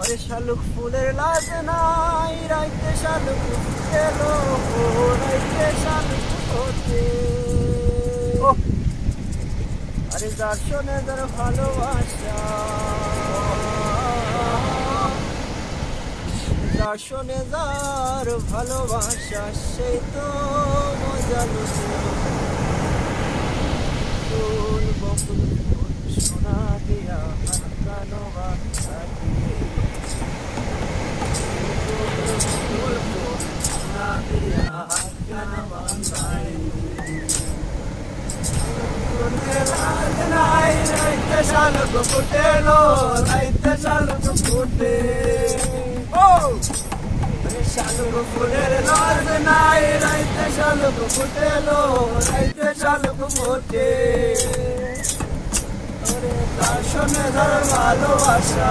আরে শালুক ফুলের লাজ নাই রাইতে শালুক ফুটেলো রাইতে শালুক ফোটে আরে যার শোনে যার ভালোবাসা যার শোনে যার ভালোবাসা সেই তো মজা লুটে ফুল বকুল ফুল সোনা দিয়া হাতকানো বাচ্চা দিয়ে ফুল ফুল সোনা দিয়া হাতকানো বাচ্চা রাইতে শালুক ফুটেলো রাইতে শালুক ফুটে শালুক ফুলের লাজ নাই রাইতে শালুক ফুটেলো রাইতে শালুক ফুটে তার শোনে যার ভালোবাসা